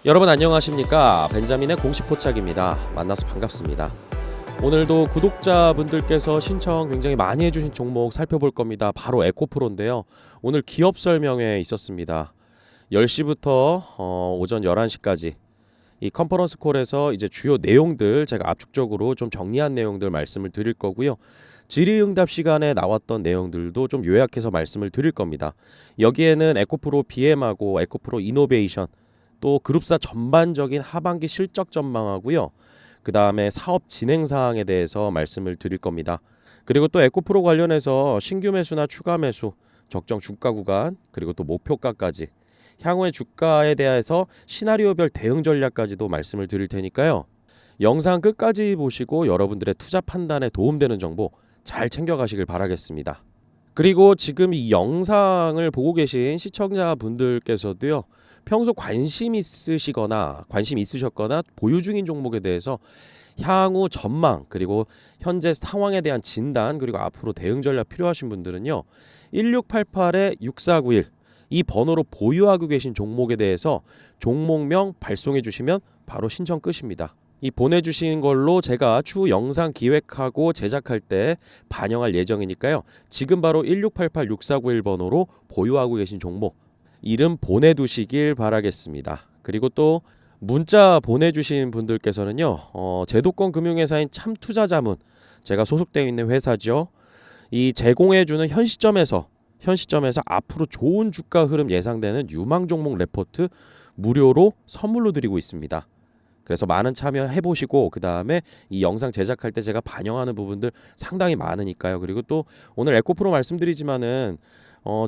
여러분 안녕하십니까? 벤자민의 공식 포착입니다. 만나서 반갑습니다. 오늘도 구독자분들께서 신청 굉장히 많이 해주신 종목 살펴볼 겁니다. 바로 에코프로인데요. 오늘 기업 설명회 있었습니다. 10시부터 오전 11시까지 이 컨퍼런스 콜에서 이제 주요 내용들 제가 압축적으로 좀 정리한 내용들 말씀을 드릴 거고요. 질의응답 시간에 나왔던 내용들도 좀 요약해서 말씀을 드릴 겁니다. 여기에는 에코프로 BM하고 에코프로 이노베이션 또 그룹사 전반적인 하반기 실적 전망하고요. 그 다음에 사업 진행 사항에 대해서 말씀을 드릴 겁니다. 그리고 또 에코프로 관련해서 신규 매수나 추가 매수, 적정 주가 구간, 그리고 또 목표가까지 향후의 주가에 대해서 시나리오별 대응 전략까지도 말씀을 드릴 테니까요. 영상 끝까지 보시고 여러분들의 투자 판단에 도움되는 정보 잘 챙겨가시길 바라겠습니다. 그리고 지금 이 영상을 보고 계신 시청자분들께서도요. 평소 관심 있으셨거나 보유 중인 종목에 대해서 향후 전망 그리고 현재 상황에 대한 진단 그리고 앞으로 대응 전략 필요하신 분들은요. 1688-6491 이 번호로 보유하고 계신 종목에 대해서 종목명 발송해 주시면 바로 신청 끝입니다. 이 보내주신 걸로 제가 추후 영상 기획하고 제작할 때 반영할 예정이니까요. 지금 바로 1688-6491 번호로 보유하고 계신 종목 이름 보내두시길 바라겠습니다. 그리고 또 문자 보내주신 분들께서는요. 제도권 금융회사인 참투자자문 제가 소속되어 있는 회사죠. 이 제공해주는 현 시점에서 앞으로 좋은 주가 흐름 예상되는 유망 종목 레포트 무료로 선물로 드리고 있습니다. 그래서 많은 참여해보시고 그 다음에 이 영상 제작할 때 제가 반영하는 부분들 상당히 많으니까요. 그리고 또 오늘 에코프로 말씀드리지만은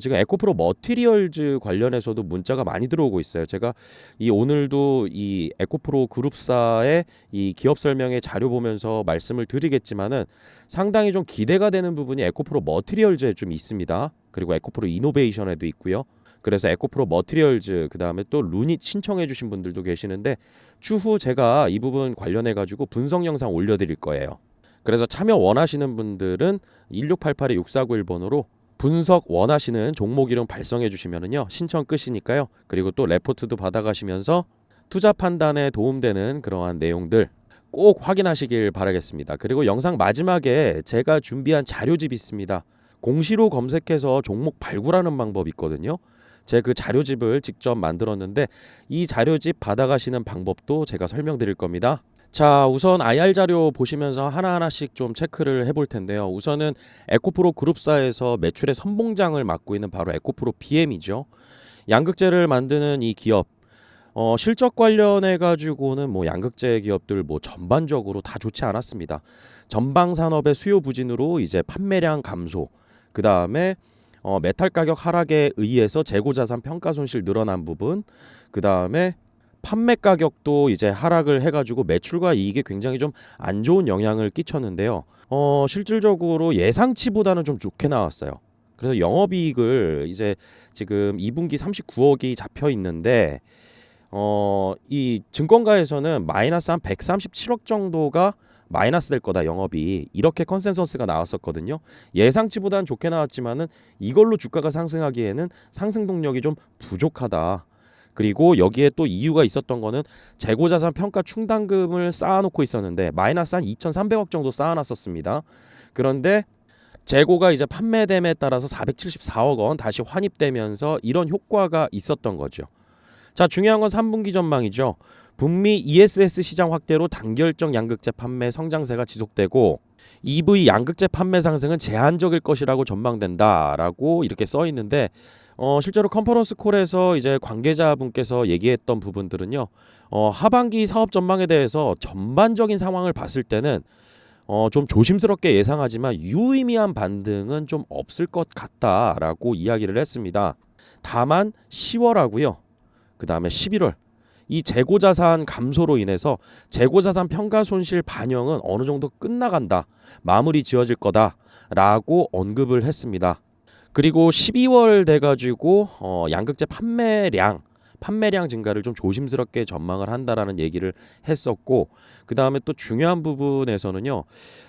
지금 에코프로 머티리얼즈 관련해서도 문자가 많이 들어오고 있어요. 제가 이 오늘도 이 에코프로 그룹사의 이 기업 설명의 자료 보면서 말씀을 드리겠지만은 상당히 좀 기대가 되는 부분이 에코프로 머티리얼즈에 좀 있습니다. 그리고 에코프로 이노베이션에도 있고요. 그래서 에코프로 머티리얼즈 그다음에 또 루닛 신청해 주신 분들도 계시는데 추후 제가 이 부분 관련해 가지고 분석 영상 올려드릴 거예요. 그래서 참여 원하시는 분들은 1688-6491 번호로 분석 원하시는 종목 이름 발송해 주시면은요 신청 끝이니까요. 그리고 또 레포트도 받아가시면서 투자 판단에 도움되는 그러한 내용들 꼭 확인하시길 바라겠습니다. 그리고 영상 마지막에 제가 준비한 자료집 있습니다. 공시로 검색해서 종목 발굴하는 방법이 있거든요. 제 그 자료집을 직접 만들었는데 이 자료집 받아가시는 방법도 제가 설명드릴 겁니다. 자, 우선 IR 자료 보시면서 하나하나씩 좀 체크를 해볼 텐데요. 우선은 에코프로 그룹사에서 매출의 선봉장을 맡고 있는 바로 에코프로 BM이죠. 양극재를 만드는 이 기업 실적 관련해 가지고는 뭐 양극재 기업들 뭐 전반적으로 다 좋지 않았습니다. 전방 산업의 수요 부진으로 이제 판매량 감소, 그 다음에 메탈 가격 하락에 의해서 재고 자산 평가 손실 늘어난 부분, 그 다음에 판매 가격도 이제 하락을 해가지고 매출과 이익에 굉장히 좀 안 좋은 영향을 끼쳤는데요. 실질적으로 예상치보다는 좀 좋게 나왔어요. 그래서 영업이익을 이제 지금 2분기 39억이 잡혀 있는데 이 증권가에서는 마이너스 한 137억 정도가 마이너스 될 거다 영업이 이렇게 컨센서스가 나왔었거든요. 예상치보다는 좋게 나왔지만은 이걸로 주가가 상승하기에는 상승 동력이 좀 부족하다. 그리고 여기에 또 이유가 있었던 거는 재고자산 평가 충당금을 쌓아놓고 있었는데 마이너스 한 2,300억 정도 쌓아놨었습니다. 그런데 재고가 이제 판매됨에 따라서 474억 원 다시 환입되면서 이런 효과가 있었던 거죠. 자, 중요한 건 3분기 전망이죠. 북미 ESS 시장 확대로 단결적 양극재 판매 성장세가 지속되고 EV 양극재 판매 상승은 제한적일 것이라고 전망된다라고 이렇게 써 있는데 실제로 컨퍼런스 콜에서 이제 관계자분께서 얘기했던 부분들은요. 하반기 사업 전망에 대해서 전반적인 상황을 봤을 때는 좀 조심스럽게 예상하지만 유의미한 반등은 좀 없을 것 같다라고 이야기를 했습니다. 다만 10월하고요. 그 다음에 11월 이 재고자산 감소로 인해서 재고자산 평가 손실 반영은 어느 정도 끝나간다. 마무리 지어질 거다라고 언급을 했습니다. 그리고 12월 돼가지고 양극재 판매량 증가를 좀 조심스럽게 전망을 한다라는 얘기를 했었고 그 다음에 또 중요한 부분에서는요.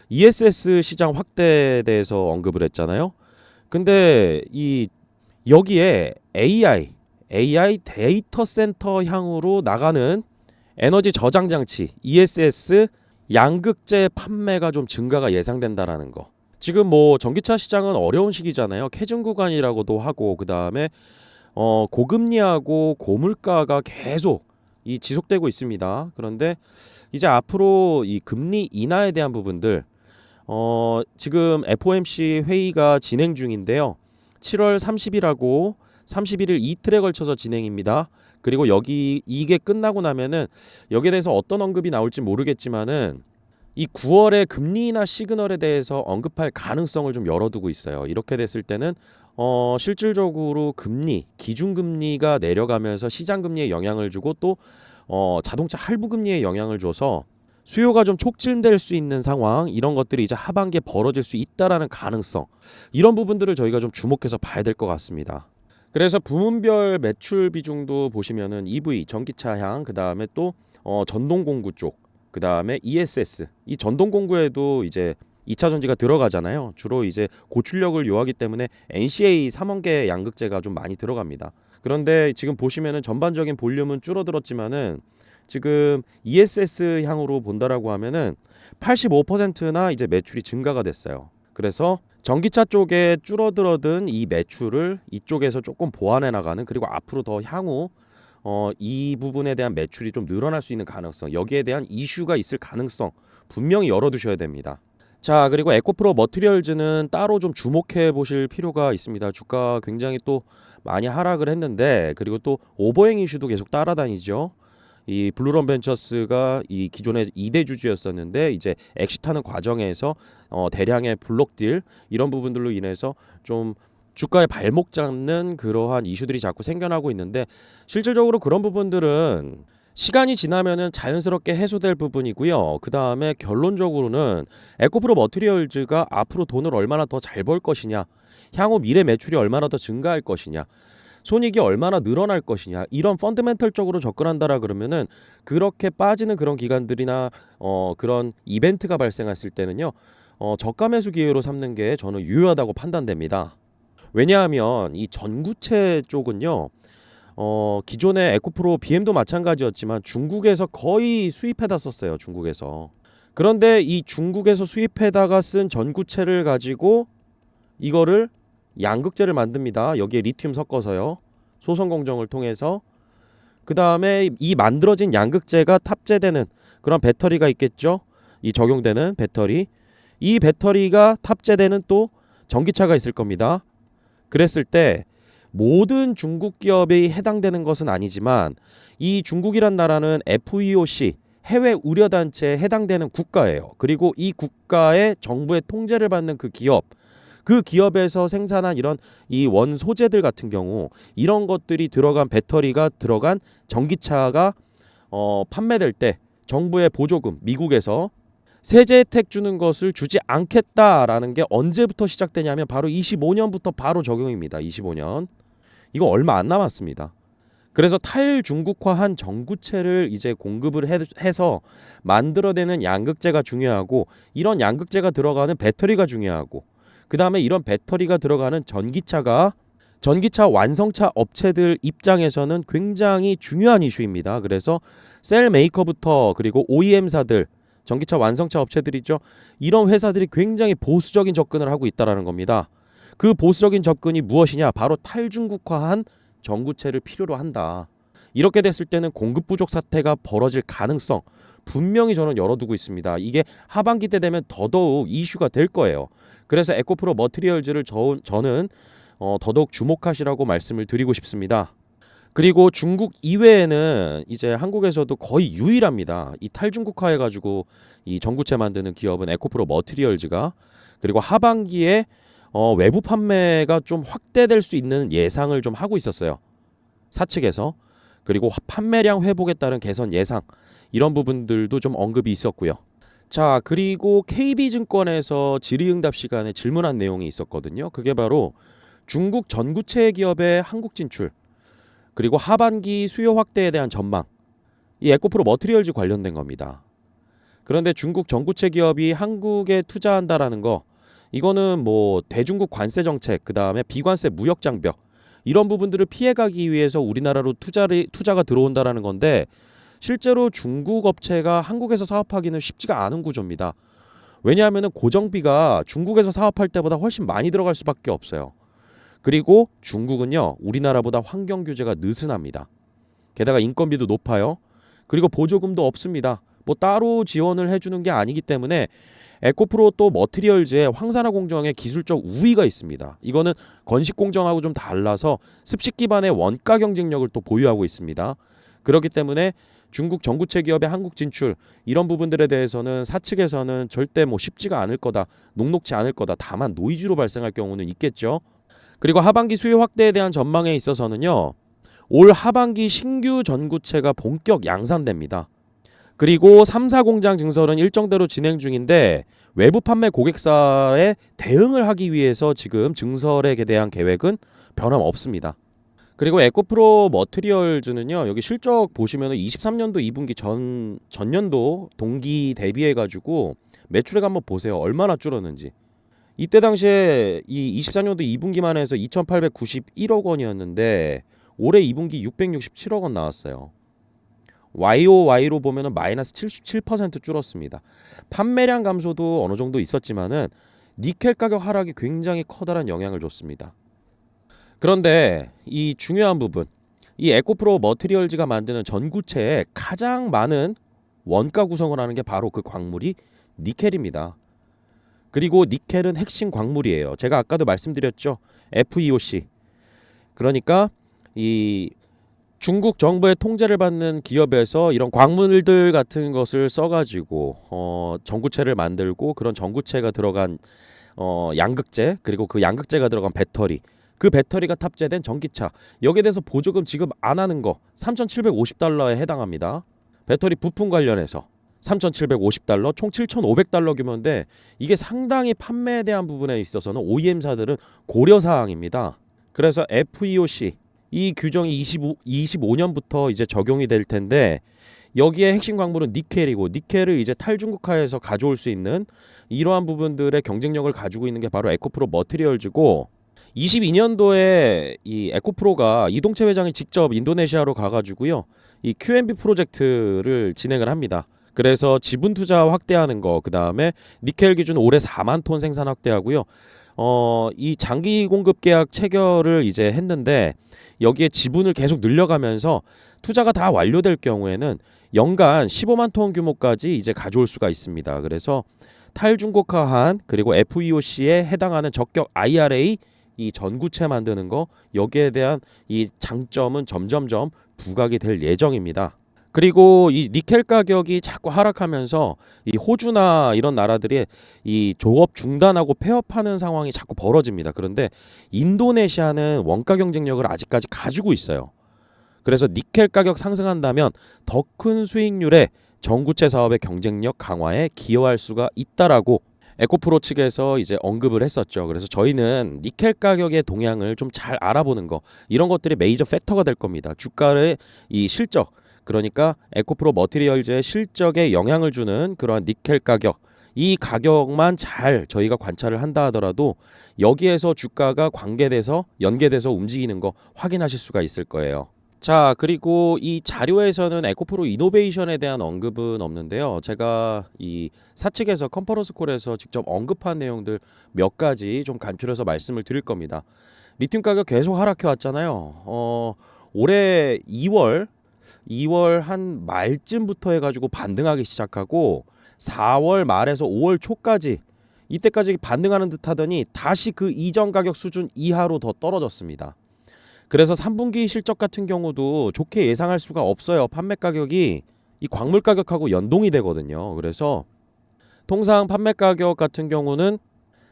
ESS 시장 확대에 대해서 언급을 했잖아요. 근데 이 여기에 AI 데이터 센터 향으로 나가는 에너지 저장 장치 ESS 양극재 판매가 좀 증가가 예상된다라는 거. 지금 뭐 전기차 시장은 어려운 시기잖아요. 캐즘 구간이라고도 하고 그다음에 고금리하고 고물가가 계속 이 지속되고 있습니다. 그런데 이제 앞으로 이 금리 인하에 대한 부분들 지금 FOMC 회의가 진행 중인데요. 7월 30일하고 31일 이틀에 걸쳐서 진행입니다. 그리고 이게 끝나고 나면은 여기에 대해서 어떤 언급이 나올지 모르겠지만은 이 9월의 금리 인하 시그널에 대해서 언급할 가능성을 좀 열어두고 있어요. 이렇게 됐을 때는 실질적으로 기준금리가 내려가면서 시장금리에 영향을 주고 또 자동차 할부금리에 영향을 줘서 수요가 좀 촉진될 수 있는 상황, 이런 것들이 이제 하반기에 벌어질 수 있다라는 가능성, 이런 부분들을 저희가 좀 주목해서 봐야 될 것 같습니다. 그래서 부문별 매출 비중도 보시면은 EV 전기차향, 그다음에 또 전동공구 쪽, 그다음에 ESS, 이 전동공구에도 이제 2차 전지가 들어가잖아요. 주로 이제 고출력을 요하기 때문에 NCA 3원계 양극재가 좀 많이 들어갑니다. 그런데 지금 보시면은 전반적인 볼륨은 줄어들었지만은 지금 ESS 향으로 본다라고 하면은 85%나 이제 매출이 증가가 됐어요. 그래서 전기차 쪽에 줄어들었던 이 매출을 이쪽에서 조금 보완해 나가는, 그리고 앞으로 더 향후 이 부분에 대한 매출이 좀 늘어날 수 있는 가능성, 여기에 대한 이슈가 있을 가능성 분명히 열어두셔야 됩니다. 자, 그리고 에코프로 머티리얼즈는 따로 좀 주목해 보실 필요가 있습니다. 주가 굉장히 또 많이 하락을 했는데, 그리고 또 오버행 이슈도 계속 따라다니죠. 이 블루런 벤처스가 이 기존의 2대 주주였었는데 이제 엑시트하는 과정에서 대량의 블록딜 이런 부분들로 인해서 좀 주가에 발목 잡는 그러한 이슈들이 자꾸 생겨나고 있는데, 실질적으로 그런 부분들은 시간이 지나면은 자연스럽게 해소될 부분이고요. 그 다음에 결론적으로는 에코프로 머티리얼즈가 앞으로 돈을 얼마나 더 잘 벌 것이냐, 향후 미래 매출이 얼마나 더 증가할 것이냐, 손익이 얼마나 늘어날 것이냐, 이런 펀더멘털적으로 접근한다라 그러면은 그렇게 빠지는 그런 기간들이나 그런 이벤트가 발생했을 때는요, 저가 매수 기회로 삼는 게 저는 유효하다고 판단됩니다. 왜냐하면 이 전구체 쪽은요, 기존의 에코프로 BM도 마찬가지였지만 중국에서 거의 수입해다 썼어요. 중국에서. 그런데 이 중국에서 수입해다가 쓴 전구체를 가지고 이거를 양극재를 만듭니다. 여기에 리튬 섞어서요. 소선 공정을 통해서. 그 다음에 이 만들어진 양극재가 탑재되는 그런 배터리가 있겠죠. 이 적용되는 배터리. 이 배터리가 탑재되는 또 전기차가 있을 겁니다. 그랬을 때 모든 중국 기업이 해당되는 것은 아니지만 이 중국이란 나라는 FEOC 해외 우려단체에 해당되는 국가예요. 그리고 이 국가의 정부의 통제를 받는 그 기업에서 생산한 이런 이 원소재들 같은 경우, 이런 것들이 들어간 배터리가 들어간 전기차가 판매될 때 정부의 보조금, 미국에서 세제 혜택 주는 것을 주지 않겠다라는 게 언제부터 시작되냐면 바로 25년부터 바로 적용입니다. 25년. 이거 얼마 안 남았습니다. 그래서 탈중국화한 전구체를 이제 공급을 해서 만들어내는 양극재가 중요하고, 이런 양극재가 들어가는 배터리가 중요하고, 그 다음에 이런 배터리가 들어가는 전기차 완성차 업체들 입장에서는 굉장히 중요한 이슈입니다. 그래서 셀 메이커부터 그리고 OEM사들, 전기차 완성차 업체들이죠. 이런 회사들이 굉장히 보수적인 접근을 하고 있다는 겁니다. 그 보수적인 접근이 무엇이냐? 바로 탈중국화한 전구체를 필요로 한다. 이렇게 됐을 때는 공급 부족 사태가 벌어질 가능성 분명히 저는 열어두고 있습니다. 이게 하반기 때 되면 더더욱 이슈가 될 거예요. 그래서 에코프로 머티리얼즈를 저는 더더욱 주목하시라고 말씀을 드리고 싶습니다. 그리고 중국 이외에는 이제 한국에서도 거의 유일합니다. 이 탈중국화해가지고 이 전구체 만드는 기업은 에코프로 머티리얼즈가. 그리고 하반기에 외부 판매가 좀 확대될 수 있는 예상을 좀 하고 있었어요. 사측에서. 그리고 판매량 회복에 따른 개선 예상, 이런 부분들도 좀 언급이 있었고요. 자, 그리고 KB증권에서 질의응답 시간에 질문한 내용이 있었거든요. 그게 바로 중국 전구체 기업의 한국 진출, 그리고 하반기 수요 확대에 대한 전망, 이 에코프로 머티리얼즈 관련된 겁니다. 그런데 중국 전구체 기업이 한국에 투자한다라는 거, 이거는 뭐 대중국 관세 정책, 그 다음에 비관세 무역 장벽, 이런 부분들을 피해가기 위해서 우리나라로 투자가 들어온다라는 건데 실제로 중국 업체가 한국에서 사업하기는 쉽지가 않은 구조입니다. 왜냐하면 고정비가 중국에서 사업할 때보다 훨씬 많이 들어갈 수밖에 없어요. 그리고 중국은요 우리나라보다 환경 규제가 느슨합니다. 게다가 인건비도 높아요. 그리고 보조금도 없습니다. 뭐 따로 지원을 해주는 게 아니기 때문에 에코프로 또 머티리얼즈의 황산화 공정에 기술적 우위가 있습니다. 이거는 건식 공정하고 좀 달라서 습식 기반의 원가 경쟁력을 또 보유하고 있습니다. 그렇기 때문에 중국 전구체 기업의 한국 진출 이런 부분들에 대해서는 사측에서는 절대 뭐 쉽지가 않을 거다, 녹록지 않을 거다. 다만 노이즈로 발생할 경우는 있겠죠. 그리고 하반기 수요 확대에 대한 전망에 있어서는요. 올 하반기 신규 전구체가 본격 양산됩니다. 그리고 3사 공장 증설은 일정대로 진행 중인데 외부 판매 고객사에 대응을 하기 위해서 지금 증설에 대한 계획은 변함없습니다. 그리고 에코프로 머티리얼즈는요. 여기 실적 보시면 23년도 2분기 전년도 동기 대비해 가지고 매출액 한번 보세요. 얼마나 줄었는지. 이때 당시에 이 24년도 2분기만 해서 2,891억 원이었는데 올해 2분기 667억 원 나왔어요. YOY로 보면은 마이너스 77% 줄었습니다. 판매량 감소도 어느 정도 있었지만은 니켈 가격 하락이 굉장히 커다란 영향을 줬습니다. 그런데 이 중요한 부분, 이 에코프로 머티리얼즈가 만드는 전구체에 가장 많은 원가 구성을 하는 게 바로 그 광물이 니켈입니다. 그리고 니켈은 핵심 광물이에요. 제가 아까도 말씀드렸죠. FEOC. 그러니까 이 중국 정부의 통제를 받는 기업에서 이런 광물들 같은 것을 써가지고 전구체를 만들고 그런 전구체가 들어간 양극재 그리고 그 양극재가 들어간 배터리 그 배터리가 탑재된 전기차 여기에 대해서 보조금 지급 안 하는 거 3,750달러에 해당합니다. 배터리 부품 관련해서 3,750달러 총 7,500달러 규모인데 이게 상당히 판매에 대한 부분에 있어서는 OEM사들은 고려사항입니다. 그래서 FEOC 이 규정이 25년부터 이제 적용이 될 텐데 여기에 핵심 광물은 니켈이고 니켈을 이제 탈중국화에서 가져올 수 있는 이러한 부분들의 경쟁력을 가지고 있는 게 바로 에코프로 머티리얼즈고 22년도에 이 에코프로가 이동채 회장이 직접 인도네시아로 가가지고요 이 QMB 프로젝트를 진행을 합니다. 그래서 지분 투자 확대하는 거 그 다음에 니켈 기준 올해 4만 톤 생산 확대하고요. 이 장기 공급 계약 체결을 이제 했는데 여기에 지분을 계속 늘려가면서 투자가 다 완료될 경우에는 연간 15만 톤 규모까지 이제 가져올 수가 있습니다. 그래서 탈중국화한 그리고 FEOC에 해당하는 적격 IRA 이 전구체 만드는 거 여기에 대한 이 장점은 점점점 부각이 될 예정입니다. 그리고 이 니켈 가격이 자꾸 하락하면서 이 호주나 이런 나라들이 이 조업 중단하고 폐업하는 상황이 자꾸 벌어집니다. 그런데 인도네시아는 원가 경쟁력을 아직까지 가지고 있어요. 그래서 니켈 가격 상승한다면 더 큰 수익률의 전구체 사업의 경쟁력 강화에 기여할 수가 있다라고 에코프로 측에서 이제 언급을 했었죠. 그래서 저희는 니켈 가격의 동향을 좀 잘 알아보는 거 이런 것들이 메이저 팩터가 될 겁니다. 주가의 이 실적 그러니까 에코프로 머티리얼즈의 실적에 영향을 주는 그러한 니켈 가격 이 가격만 잘 저희가 관찰을 한다 하더라도 여기에서 주가가 연계돼서 움직이는 거 확인하실 수가 있을 거예요. 자 그리고 이 자료에서는 에코프로 이노베이션에 대한 언급은 없는데요. 제가 이 사측에서 컨퍼런스 콜에서 직접 언급한 내용들 몇 가지 좀 간추려서 말씀을 드릴 겁니다. 리튬 가격 계속 하락해 왔잖아요. 올해 2월 한 말쯤부터 해가지고 반등하기 시작하고 4월 말에서 5월 초까지 이때까지 반등하는 듯 하더니 다시 그 이전 가격 수준 이하로 더 떨어졌습니다. 그래서 3분기 실적 같은 경우도 좋게 예상할 수가 없어요. 판매 가격이 이 광물 가격하고 연동이 되거든요. 그래서 통상 판매 가격 같은 경우는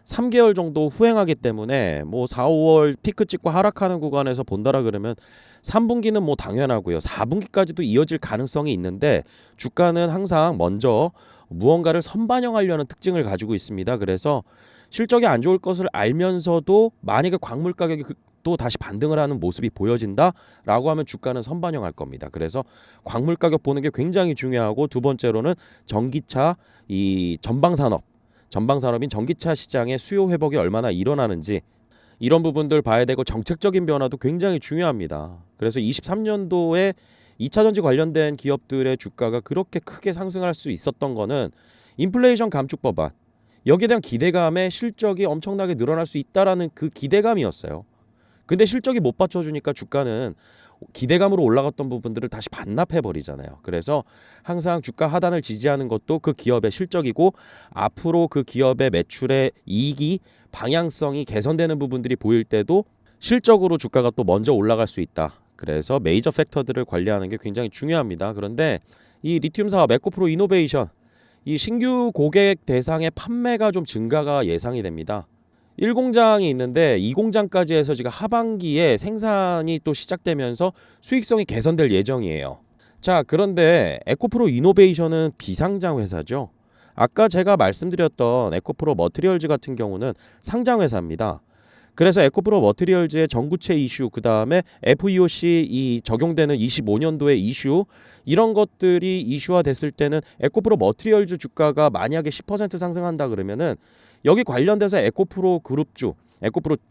3개월 정도 후행하기 때문에 뭐 4, 5월 피크 찍고 하락하는 구간에서 본다라 그러면 3분기는 뭐 당연하고요. 4분기까지도 이어질 가능성이 있는데 주가는 항상 먼저 무언가를 선반영하려는 특징을 가지고 있습니다. 그래서 실적이 안 좋을 것을 알면서도 만약에 광물 가격이 또 다시 반등을 하는 모습이 보여진다라고 하면 주가는 선반영할 겁니다. 그래서 광물 가격 보는 게 굉장히 중요하고 두 번째로는 전기차 이 전방산업인 전기차 시장의 수요 회복이 얼마나 일어나는지 이런 부분들 봐야 되고 정책적인 변화도 굉장히 중요합니다. 그래서 23년도에 2차 전지 관련된 기업들의 주가가 그렇게 크게 상승할 수 있었던 거는 인플레이션 감축 법안, 여기에 대한 기대감에 실적이 엄청나게 늘어날 수 있다라는 그 기대감이었어요. 근데 실적이 못 받쳐주니까 주가는 기대감으로 올라갔던 부분들을 다시 반납해 버리잖아요. 그래서 항상 주가 하단을 지지하는 것도 그 기업의 실적이고, 앞으로 그 기업의 매출의 이익이 방향성이 개선되는 부분들이 보일 때도 실적으로 주가가 또 먼저 올라갈 수 있다. 그래서 메이저 팩터들을 관리하는 게 굉장히 중요합니다. 그런데 이 리튬 사업 에코프로 이노베이션, 이 신규 고객 대상의 판매가 좀 증가가 예상이 됩니다. 1공장이 있는데 2공장까지 해서 지금 하반기에 생산이 또 시작되면서 수익성이 개선될 예정이에요. 자, 그런데 에코프로 이노베이션은 비상장 회사죠. 아까 제가 말씀드렸던 에코프로 머티리얼즈 같은 경우는 상장 회사입니다. 그래서 에코프로 머티리얼즈의 전구체 이슈, 그 다음에 FEOC 이 적용되는 25년도의 이슈, 이런 것들이 이슈화 됐을 때는 에코프로 머티리얼즈 주가가 만약에 10% 상승한다 그러면은 여기 관련돼서 에코프로 그룹주,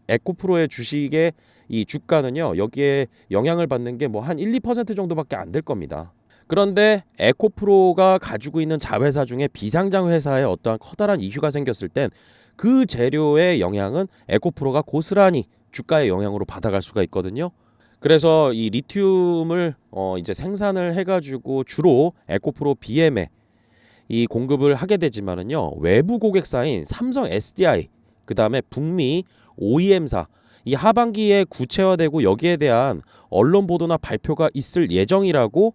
에코프로의 주식의 이 주가는요, 여기에 영향을 받는 게 뭐 한 1~2% 정도밖에 안 될 겁니다. 그런데 에코프로가 가지고 있는 자회사 중에 비상장 회사에 어떠한 커다란 이슈가 생겼을 땐 그 재료의 영향은 에코프로가 고스란히 주가의 영향으로 받아갈 수가 있거든요. 그래서 이 리튬을 이제 생산을 해가지고 주로 에코프로 BM에 이 공급을 하게 되지만은요, 외부 고객사인 삼성 SDI, 그 다음에 북미 OEM사, 이 하반기에 구체화되고 여기에 대한 언론 보도나 발표가 있을 예정이라고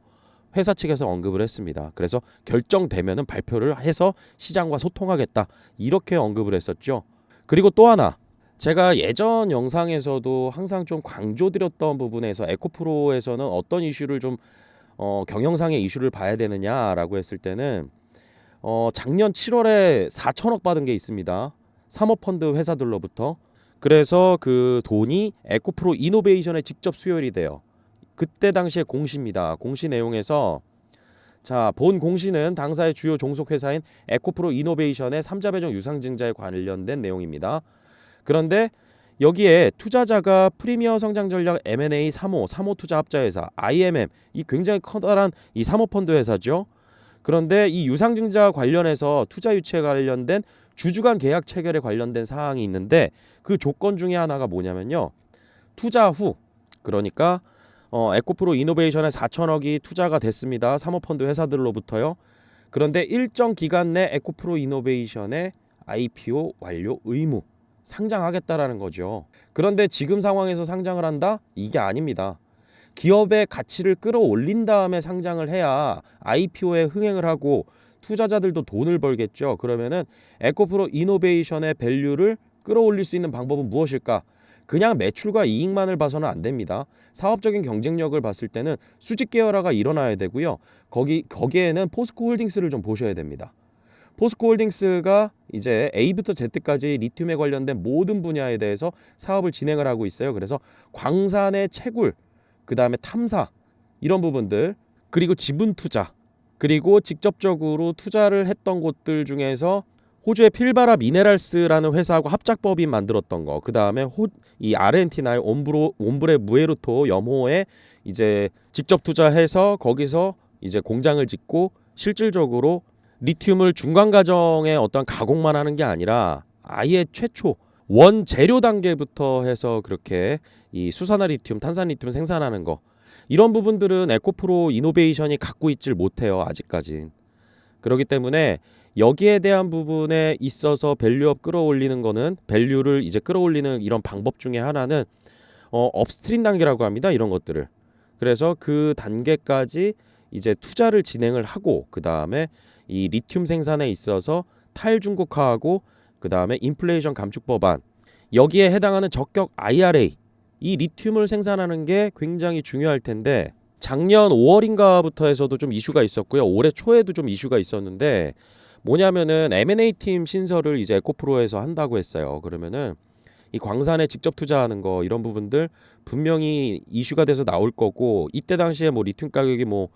회사 측에서 언급을 했습니다. 그래서 결정되면은 발표를 해서 시장과 소통하겠다, 이렇게 언급을 했었죠. 그리고 또 하나, 제가 예전 영상에서도 항상 좀 강조드렸던 부분에서 에코프로에서는 어떤 이슈를 좀 경영상의 이슈를 봐야 되느냐라고 했을 때는 작년 7월에 4천억 받은 게 있습니다. 사모펀드 회사들로부터. 그래서 그 돈이 에코프로 이노베이션에 직접 수혈이 돼요. 그때 당시에 공시입니다. 공시 내용에서 자, 본 공시는 당사의 주요 종속 회사인 에코프로 이노베이션의 3자 배정 유상증자에 관련된 내용입니다. 그런데 여기에 투자자가 프리미어 성장 전략 M&A 3호 투자 합자회사 IMM, 이 굉장히 커다란 이 사모펀드 회사죠. 그런데 이 유상증자 관련해서 투자 유치에 관련된 주주간 계약 체결에 관련된 사항이 있는데, 그 조건 중에 하나가 뭐냐면요, 투자 후, 그러니까 에코프로 이노베이션에 4천억이 투자가 됐습니다. 사모펀드 회사들로부터요. 그런데 일정 기간 내 에코프로 이노베이션의 IPO 완료 의무, 상장하겠다라는 거죠. 그런데 지금 상황에서 상장을 한다? 이게 아닙니다. 기업의 가치를 끌어올린 다음에 상장을 해야 IPO에 흥행을 하고 투자자들도 돈을 벌겠죠. 그러면은 에코프로 이노베이션의 밸류를 끌어올릴 수 있는 방법은 무엇일까? 그냥 매출과 이익만을 봐서는 안 됩니다. 사업적인 경쟁력을 봤을 때는 수직 계열화가 일어나야 되고요. 거기에는 포스코 홀딩스를 좀 보셔야 됩니다. 포스코 홀딩스가 이제 A부터 Z까지 리튬에 관련된 모든 분야에 대해서 사업을 진행을 하고 있어요. 그래서 광산의 채굴, 그 다음에 탐사, 이런 부분들, 그리고 지분 투자, 그리고 직접적으로 투자를 했던 곳들 중에서 호주의 필바라 미네랄스라는 회사하고 합작법인 만들었던 거, 그 다음에 이 아르헨티나의 옴브레 무에르토 염호에 이제 직접 투자해서 거기서 이제 공장을 짓고 실질적으로 리튬을 중간 과정에 어떤 가공만 하는 게 아니라 아예 최초 원 재료 단계부터 해서 그렇게 이 수산화 리튬, 탄산 리튬 생산하는 거, 이런 부분들은 에코프로 이노베이션이 갖고 있질 못해요, 아직까진. 그렇기 때문에 여기에 대한 부분에 있어서 밸류업 끌어올리는 거는, 밸류를 이제 끌어올리는 이런 방법 중에 하나는 업스트림 단계라고 합니다. 이런 것들을. 그래서 그 단계까지 이제 투자를 진행을 하고, 그 다음에 이 리튬 생산에 있어서 탈중국화하고, 그 다음에 인플레이션 감축 법안, 여기에 해당하는 적격 IRA, 이 리튬을 생산하는 게 굉장히 중요할 텐데, 작년 5월인가부터 해서도 좀 이슈가 있었고요. 올해 초에도 좀 이슈가 있었는데, 뭐냐면은 M&A 팀 신설을 이제 에코프로에서 한다고 했어요. 그러면은 이 광산에 직접 투자하는 거, 이런 부분들 분명히 이슈가 돼서 나올 거고, 이때 당시에 뭐 리튬 가격이 뭐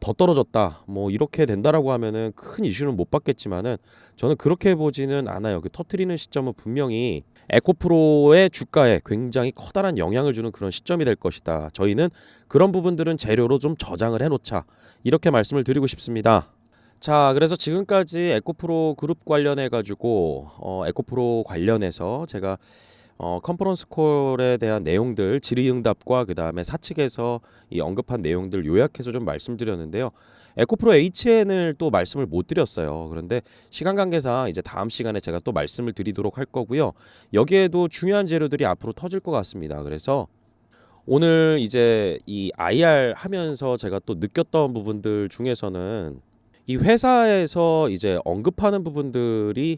더 떨어졌다 뭐 이렇게 된다라고 하면은 큰 이슈는 못 받겠지만은 저는 그렇게 보지는 않아요. 그 터트리는 시점은 분명히 에코프로의 주가에 굉장히 커다란 영향을 주는 그런 시점이 될 것이다. 저희는 그런 부분들은 재료로 좀 저장을 해놓자, 이렇게 말씀을 드리고 싶습니다. 자, 그래서 지금까지 에코프로 그룹 관련해 가지고 에코프로 관련해서 제가 컨퍼런스 콜에 대한 내용들, 질의응답과 그 다음에 사측에서 이 언급한 내용들 요약해서 좀 말씀드렸는데요. 에코프로 HN을 또 말씀을 못 드렸어요. 그런데 시간 관계상 이제 다음 시간에 제가 또 말씀을 드리도록 할 거고요. 여기에도 중요한 재료들이 앞으로 터질 것 같습니다. 그래서 오늘 이제 이 IR 하면서 제가 또 느꼈던 부분들 중에서는 이 회사에서 이제 언급하는 부분들이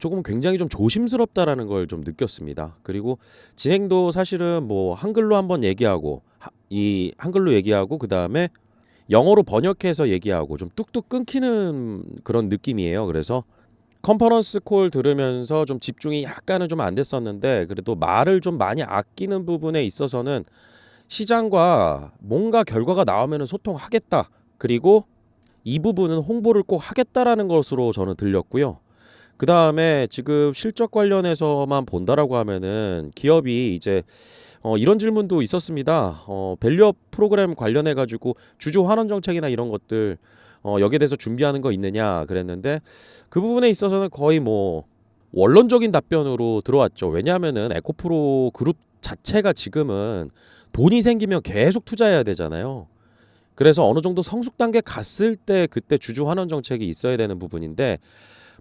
조금 굉장히 좀 조심스럽다라는 걸 좀 느꼈습니다. 그리고 진행도 사실은 뭐 한글로 한번 얘기하고 이 한글로 얘기하고 그 다음에 영어로 번역해서 얘기하고 좀 뚝뚝 끊기는 그런 느낌이에요. 그래서 컨퍼런스 콜 들으면서 좀 집중이 약간은 좀 안 됐었는데, 그래도 말을 좀 많이 아끼는 부분에 있어서는 시장과 뭔가 결과가 나오면 소통하겠다, 그리고 이 부분은 홍보를 꼭 하겠다라는 것으로 저는 들렸고요. 그 다음에 지금 실적 관련해서만 본다라고 하면은 기업이 이제 이런 질문도 있었습니다. 밸류업 프로그램 관련해 가지고 주주 환원 정책이나 이런 것들 여기에 대해서 준비하는 거 있느냐 그랬는데, 그 부분에 있어서는 거의 뭐 원론적인 답변으로 들어왔죠. 왜냐하면은 에코프로 그룹 자체가 지금은 돈이 생기면 계속 투자해야 되잖아요. 그래서 어느 정도 성숙 단계 갔을 때 그때 주주 환원 정책이 있어야 되는 부분인데,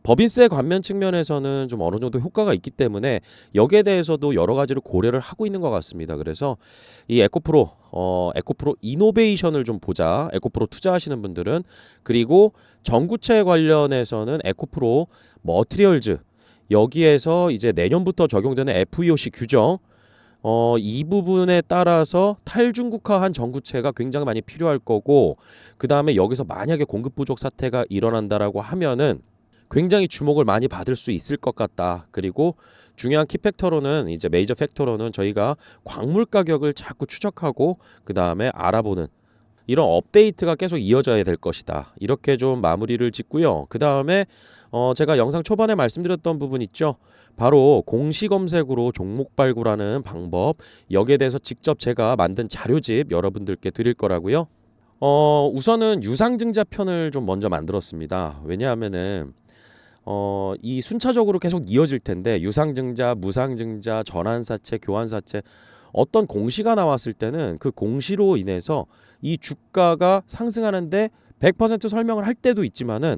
법인세 감면 측면에서는 좀 어느 정도 효과가 있기 때문에 여기에 대해서도 여러 가지를 고려를 하고 있는 것 같습니다. 그래서 이 에코프로 이노베이션을 좀 보자. 에코프로 투자하시는 분들은. 그리고 전구체 관련해서는 에코프로 머티리얼즈, 여기에서 이제 내년부터 적용되는 FEOC 규정, 이 부분에 따라서 탈중국화한 전구체가 굉장히 많이 필요할 거고, 그 다음에 여기서 만약에 공급 부족 사태가 일어난다라고 하면은 굉장히 주목을 많이 받을 수 있을 것 같다. 그리고 중요한 키팩터로는, 이제 메이저 팩터로는 저희가 광물 가격을 자꾸 추적하고 그 다음에 알아보는 이런 업데이트가 계속 이어져야 될 것이다. 이렇게 좀 마무리를 짓고요. 그 다음에 제가 영상 초반에 말씀드렸던 부분 있죠. 바로 공시 검색으로 종목 발굴하는 방법, 여기에 대해서 직접 제가 만든 자료집 여러분들께 드릴 거라고요. 우선은 유상증자 편을 좀 먼저 만들었습니다. 왜냐하면은 이 순차적으로 계속 이어질 텐데, 유상증자, 무상증자, 전환사채, 교환사채, 어떤 공시가 나왔을 때는 그 공시로 인해서 이 주가가 상승하는데 100% 설명을 할 때도 있지만은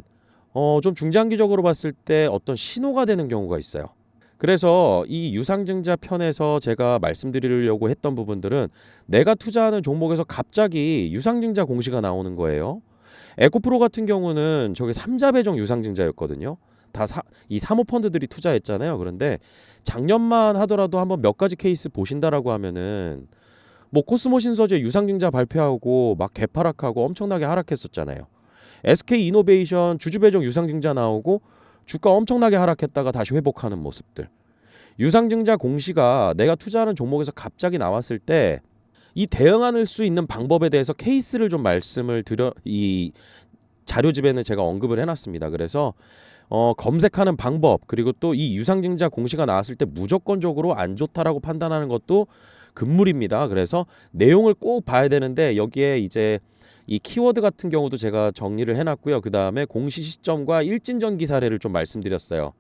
좀 중장기적으로 봤을 때 어떤 신호가 되는 경우가 있어요. 그래서 이 유상증자 편에서 제가 말씀드리려고 했던 부분들은 내가 투자하는 종목에서 갑자기 유상증자 공시가 나오는 거예요. 에코프로 같은 경우는 저게 3자 배정 유상증자였거든요. 이 사모펀드들이 투자했잖아요. 그런데 작년만 하더라도 한번 몇 가지 케이스 보신다라고 하면은 뭐 코스모 신서재 유상증자 발표하고 막 개파락하고 엄청나게 하락했었잖아요. SK 이노베이션 주주 배정 유상증자 나오고 주가 엄청나게 하락했다가 다시 회복하는 모습들. 유상증자 공시가 내가 투자하는 종목에서 갑자기 나왔을 때 이 대응할 수 있는 방법에 대해서 케이스를 좀 말씀을 드려, 이 자료집에는 제가 언급을 해놨습니다. 그래서 검색하는 방법, 그리고 또 이 유상증자 공시가 나왔을 때 무조건적으로 안 좋다라고 판단하는 것도 금물입니다. 그래서 내용을 꼭 봐야 되는데, 여기에 이제 이 키워드 같은 경우도 제가 정리를 해놨고요. 그 다음에 공시 시점과 일진전기 사례를 좀 말씀드렸어요.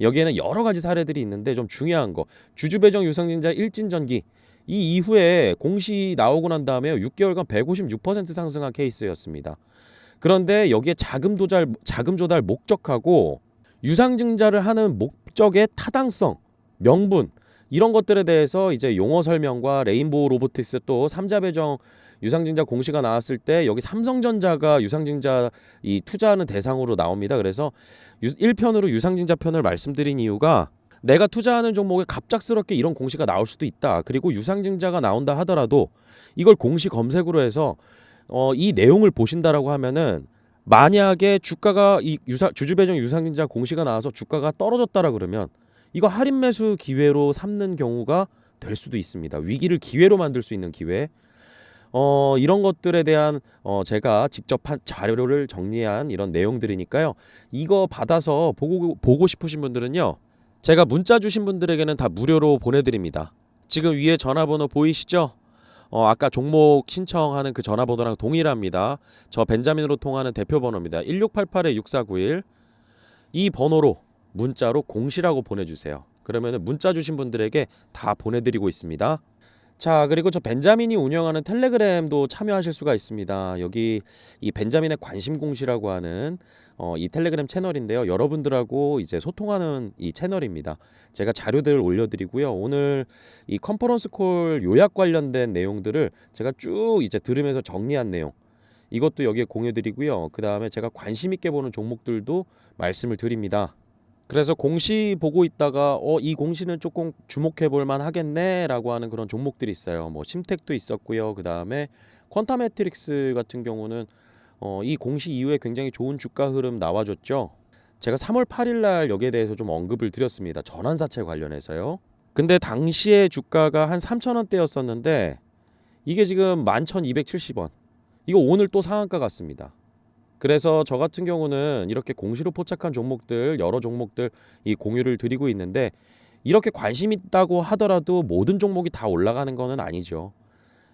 여기에는 여러 가지 사례들이 있는데 좀 중요한 거, 주주 배정 유상증자 일진전기, 이 이후에 공시 나오고 난 다음에 6개월간 156% 상승한 케이스였습니다. 그런데 여기에 자금 조달 목적하고 유상증자를 하는 목적의 타당성, 명분, 이런 것들에 대해서 이제 용어 설명과 레인보우 로보틱스 또 3자 배정 유상증자 공시가 나왔을 때 여기 삼성전자가 유상증자 이 투자하는 대상으로 나옵니다. 그래서 1편으로 유상증자 편을 말씀드린 이유가, 내가 투자하는 종목에 갑작스럽게 이런 공시가 나올 수도 있다. 그리고 유상증자가 나온다 하더라도 이걸 공시 검색으로 해서 이 내용을 보신다라고 하면은, 만약에 주가가 이 주주 배정 유상증자 공시가 나와서 주가가 떨어졌다라 그러면 이거 할인 매수 기회로 삼는 경우가 될 수도 있습니다. 위기를 기회로 만들 수 있는 기회. 이런 것들에 대한 제가 직접 한 자료를 정리한 이런 내용들이니까요. 이거 받아서 보고 싶으신 분들은요. 제가 문자 주신 분들에게는 다 무료로 보내드립니다. 지금 위에 전화번호 보이시죠? 아까 종목 신청하는 그 전화번호랑 동일합니다. 저 벤자민으로 통하는 대표번호입니다. 1688-6491. 이 번호로 문자로 공시라고 보내주세요. 그러면 문자 주신 분들에게 다 보내드리고 있습니다. 자, 그리고 저 벤자민이 운영하는 텔레그램도 참여하실 수가 있습니다. 여기 이 벤자민의 관심 공시라고 하는 이 텔레그램 채널인데요. 여러분들하고 이제 소통하는 이 채널입니다. 제가 자료들 올려드리고요. 오늘 이 컨퍼런스 콜 요약 관련된 내용들을 제가 쭉 이제 들으면서 정리한 내용, 이것도 여기에 공유드리고요. 그 다음에 제가 관심 있게 보는 종목들도 말씀을 드립니다. 그래서 공시 보고 있다가 이 공시는 조금 주목해 볼 만 하겠네라고 하는 그런 종목들이 있어요. 뭐 심텍도 있었고요. 그 다음에 퀀타 매트릭스 같은 경우는 이 공시 이후에 굉장히 좋은 주가 흐름 나와줬죠. 제가 3월 8일 날 여기에 대해서 좀 언급을 드렸습니다. 전환사채 관련해서요. 근데 당시에 주가가 한 3,000원대였었는데 이게 지금 11,270원. 이거 오늘 또 상한가 같습니다. 그래서 저 같은 경우는 이렇게 공시로 포착한 종목들, 여러 종목들 이 공유를 드리고 있는데, 이렇게 관심 있다고 하더라도 모든 종목이 다 올라가는 거는 아니죠.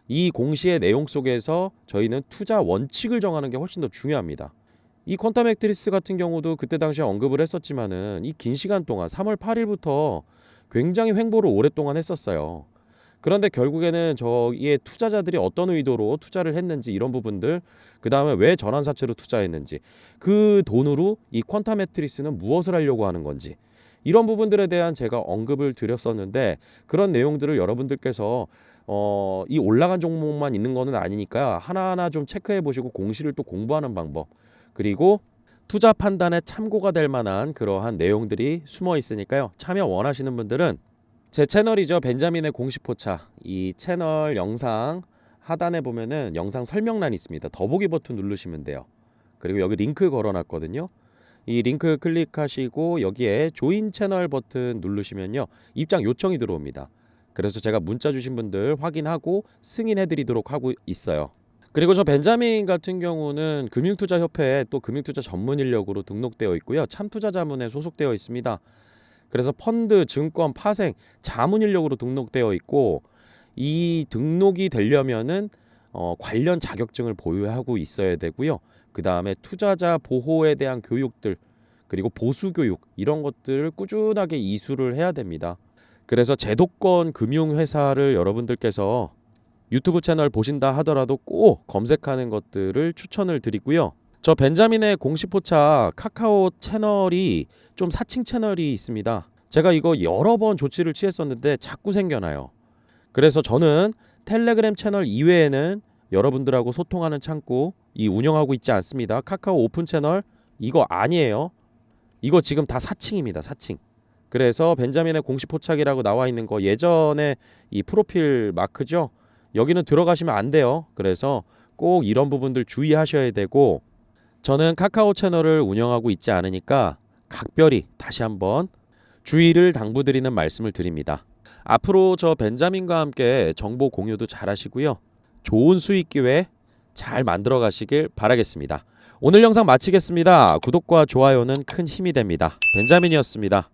이 공시의 내용 속에서 저희는 투자 원칙을 정하는 게 훨씬 더 중요합니다. 이 퀀타 매트리스 같은 경우도 그때 당시에 언급을 했었지만은 이 긴 시간 동안 3월 8일부터 굉장히 횡보를 오랫동안 했었어요. 그런데 결국에는 저희의 투자자들이 어떤 의도로 투자를 했는지, 이런 부분들, 그 다음에 왜 전환사채로 투자했는지, 그 돈으로 이 퀀타 매트리스는 무엇을 하려고 하는 건지, 이런 부분들에 대한 제가 언급을 드렸었는데, 그런 내용들을 여러분들께서 이 올라간 종목만 있는 거는 아니니까 하나하나 좀 체크해 보시고 공시를 또 공부하는 방법, 그리고 투자 판단에 참고가 될 만한 그러한 내용들이 숨어 있으니까요. 참여 원하시는 분들은 제 채널이죠. 벤자민의 공식 포착. 이 채널 영상 하단에 보면은 영상 설명란이 있습니다. 더보기 버튼 누르시면 돼요. 그리고 여기 링크 걸어놨거든요. 이 링크 클릭하시고 여기에 조인 채널 버튼 누르시면요. 입장 요청이 들어옵니다. 그래서 제가 문자 주신 분들 확인하고 승인해드리도록 하고 있어요. 그리고 저 벤자민 같은 경우는 금융투자협회에 또 금융투자 전문 인력으로 등록되어 있고요. 참투자자문에 소속되어 있습니다. 그래서 펀드, 증권, 파생, 자문 인력으로 등록되어 있고, 이 등록이 되려면은 관련 자격증을 보유하고 있어야 되고요. 그 다음에 투자자 보호에 대한 교육들, 그리고 보수 교육, 이런 것들을 꾸준하게 이수를 해야 됩니다. 그래서 제도권 금융회사를 여러분들께서 유튜브 채널 보신다 하더라도 꼭 검색하는 것들을 추천을 드리고요. 저 벤자민의 공식 포착 카카오 채널이 좀 사칭 채널이 있습니다. 제가 이거 여러 번 조치를 취했었는데 자꾸 생겨나요. 그래서 저는 텔레그램 채널 이외에는 여러분들하고 소통하는 창구 이 운영하고 있지 않습니다. 카카오 오픈 채널 이거 아니에요. 이거 지금 다 사칭입니다. 사칭. 그래서 벤자민의 공식 포착이라고 나와 있는 거 예전에 이 프로필 마크죠. 여기는 들어가시면 안 돼요. 그래서 꼭 이런 부분들 주의하셔야 되고, 저는 카카오 채널을 운영하고 있지 않으니까 각별히 다시 한번 주의를 당부드리는 말씀을 드립니다. 앞으로 저 벤자민과 함께 정보 공유도 잘 하시고요. 좋은 수익 기회 잘 만들어 가시길 바라겠습니다. 오늘 영상 마치겠습니다. 구독과 좋아요는 큰 힘이 됩니다. 벤자민이었습니다.